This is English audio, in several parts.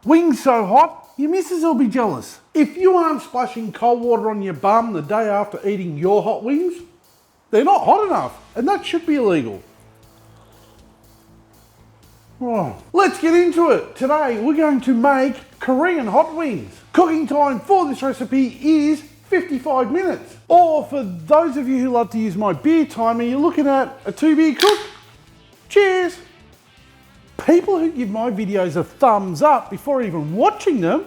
Wings so hot, your missus will be jealous. If you aren't splashing cold water on your bum the day after eating your hot wings, they're not hot enough, and that should be illegal. Oh, let's get into it. Today we're going to make Korean hot wings. Cooking time for this recipe is 55 minutes. Or for those of you who love to use my beer timer, you're looking at a 2-beer cook. Cheers. People who give my videos a thumbs up before even watching them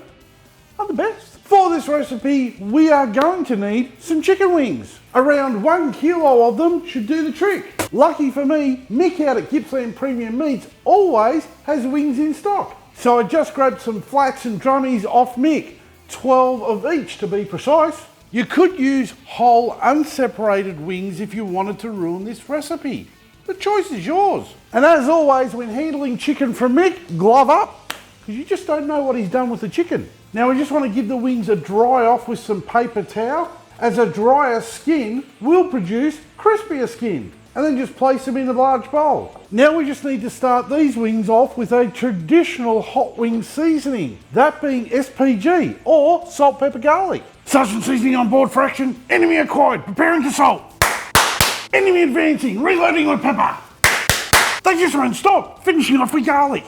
are the best. For this recipe, we are going to need some chicken wings. Around 1 kilo of them should do the trick. Lucky for me, Mick out at Gippsland Premium Meats always has wings in stock. So I just grabbed some flats and drummies off Mick, 12 of each to be precise. You could use whole unseparated wings if you wanted to ruin this recipe. The choice is yours. And as always, when handling chicken from Mick, glove up, because you just don't know what he's done with the chicken. Now we just want to give the wings a dry off with some paper towel, as a drier skin will produce crispier skin. And then just place them in a large bowl. Now we just need to start these wings off with a traditional hot wing seasoning, that being SPG or salt, pepper, garlic. Sergeant seasoning on board for action. Enemy acquired, preparing to salt. Enemy advancing, reloading with pepper. They just won't stop, finishing off with garlic.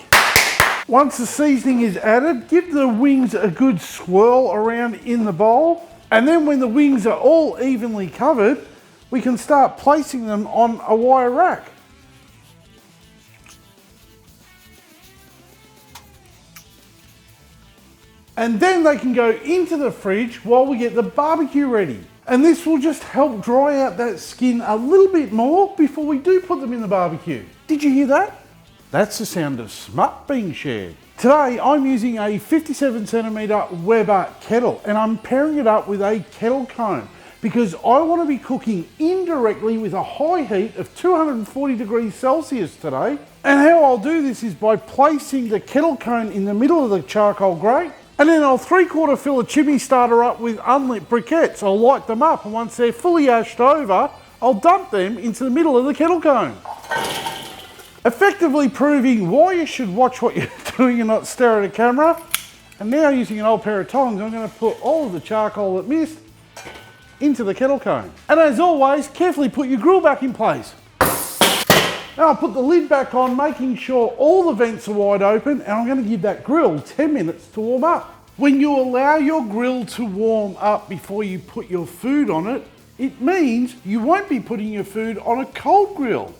Once the seasoning is added, give the wings a good swirl around in the bowl. And then when the wings are all evenly covered, we can start placing them on a wire rack. And then they can go into the fridge while we get the barbecue ready. And this will just help dry out that skin a little bit more before we do put them in the barbecue. Did you hear that? That's the sound of smut being shared. Today I'm using a 57cm Weber kettle, and I'm pairing it up with a kettle cone because I want to be cooking indirectly with a high heat of 240 degrees Celsius today. And how I'll do this is by placing the kettle cone in the middle of the charcoal grate, and then I'll 3/4 fill a chimney starter up with unlit briquettes. I'll light them up, and once they're fully ashed over, I'll dump them into the middle of the kettle cone. Effectively proving why you should watch what you're doing and not stare at a camera. And now, using an old pair of tongs, I'm going to put all of the charcoal that missed into the kettle cone. And as always, carefully put your grill back in place. Now I'll put the lid back on, making sure all the vents are wide open, and I'm going to give that grill 10 minutes to warm up. When you allow your grill to warm up before you put your food on it, it means you won't be putting your food on a cold grill.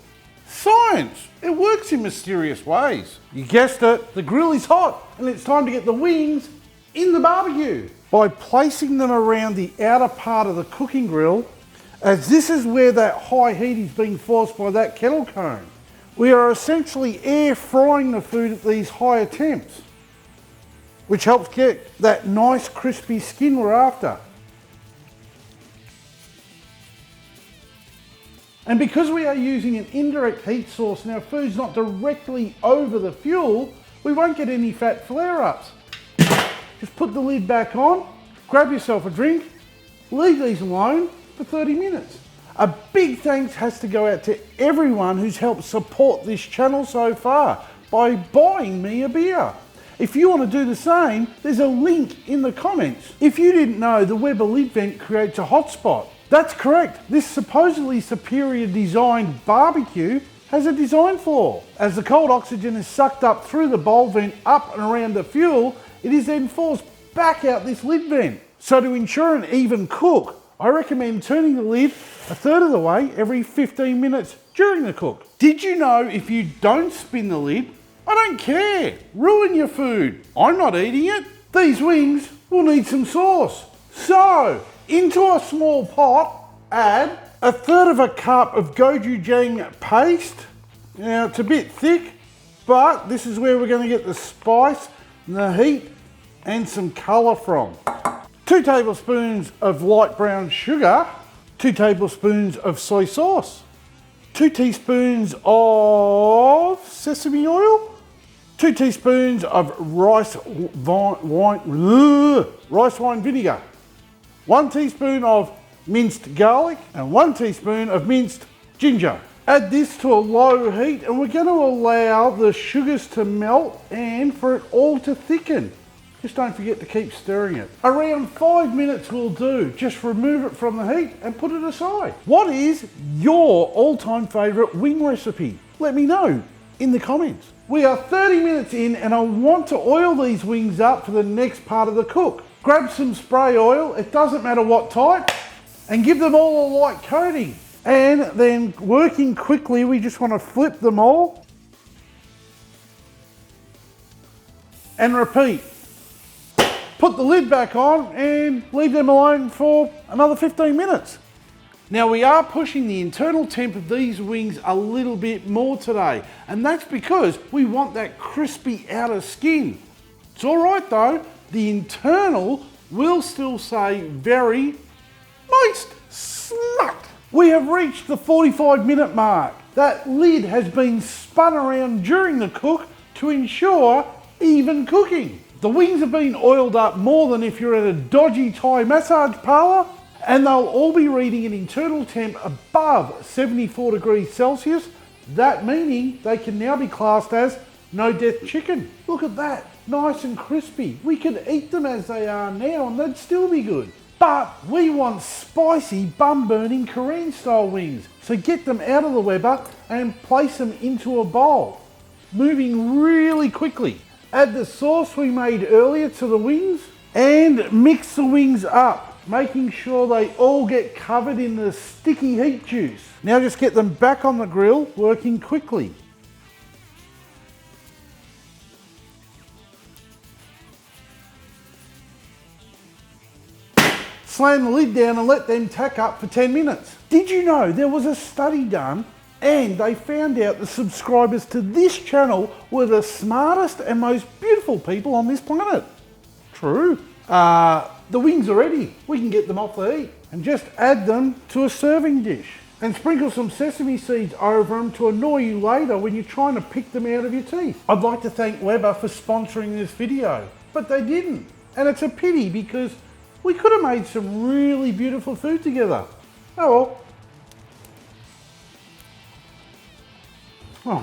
Science! It works in mysterious ways. You guessed it, the grill is hot, and it's time to get the wings in the barbecue. By placing them around the outer part of the cooking grill, as this is where that high heat is being forced by that kettle cone, we are essentially air frying the food at these higher temps, which helps get that nice crispy skin we're after. And because we are using an indirect heat source and our food's not directly over the fuel, we won't get any fat flare-ups. Just put the lid back on, grab yourself a drink, leave these alone for 30 minutes. A big thanks has to go out to everyone who's helped support this channel so far by buying me a beer. If you want to do the same, there's a link in the comments. If you didn't know, the Weber lid vent creates a hotspot. That's correct. This supposedly superior designed barbecue has a design flaw. As the cold oxygen is sucked up through the bowl vent up and around the fuel, it is then forced back out this lid vent. So to ensure an even cook, I recommend turning the lid 1/3 of the way every 15 minutes during the cook. Did you know if you don't spin the lid, I don't care, ruin your food. I'm not eating it. These wings will need some sauce. So, into a small pot, add 1/3 cup of gochujang paste. Now it's a bit thick, but this is where we're going to get the spice, the heat, and some colour from. 2 tablespoons of light brown sugar, 2 tablespoons of soy sauce, 2 teaspoons of sesame oil, 2 teaspoons of rice wine vinegar, 1 teaspoon of minced garlic, and 1 teaspoon of minced ginger. Add this to a low heat and we're going to allow the sugars to melt and for it all to thicken. Just don't forget to keep stirring it. Around 5 minutes will do. Just remove it from the heat and put it aside. What is your all-time favourite wing recipe? Let me know in the comments. We are 30 minutes in and I want to oil these wings up for the next part of the cook. Grab some spray oil, it doesn't matter what type, and give them all a light coating. And then working quickly, we just want to flip them all and repeat. Put the lid back on and leave them alone for another 15 minutes. Now we are pushing the internal temp of these wings a little bit more today, and that's because we want that crispy outer skin. It's all right though, the internal will still say very moist, smut. We have reached the 45-minute mark. That lid has been spun around during the cook to ensure even cooking. The wings have been oiled up more than if you're at a dodgy Thai massage parlour, and they'll all be reading an internal temp above 74 degrees Celsius, that meaning they can now be classed as no death chicken. Look at that, nice and crispy. We could eat them as they are now and they'd still be good. But we want spicy, bum-burning Korean style wings. So get them out of the Weber and place them into a bowl, moving really quickly. Add the sauce we made earlier to the wings and mix the wings up, making sure they all get covered in the sticky heat juice. Now just get them back on the grill, working quickly. Slam the lid down and let them tack up for 10 minutes. Did you know there was a study done and they found out the subscribers to this channel were the smartest and most beautiful people on this planet? True. The wings are ready. We can get them off the heat and just add them to a serving dish and sprinkle some sesame seeds over them to annoy you later when you're trying to pick them out of your teeth. I'd like to thank Weber for sponsoring this video, but they didn't. And it's a pity because we could have made some really beautiful food together. Oh well. Oh,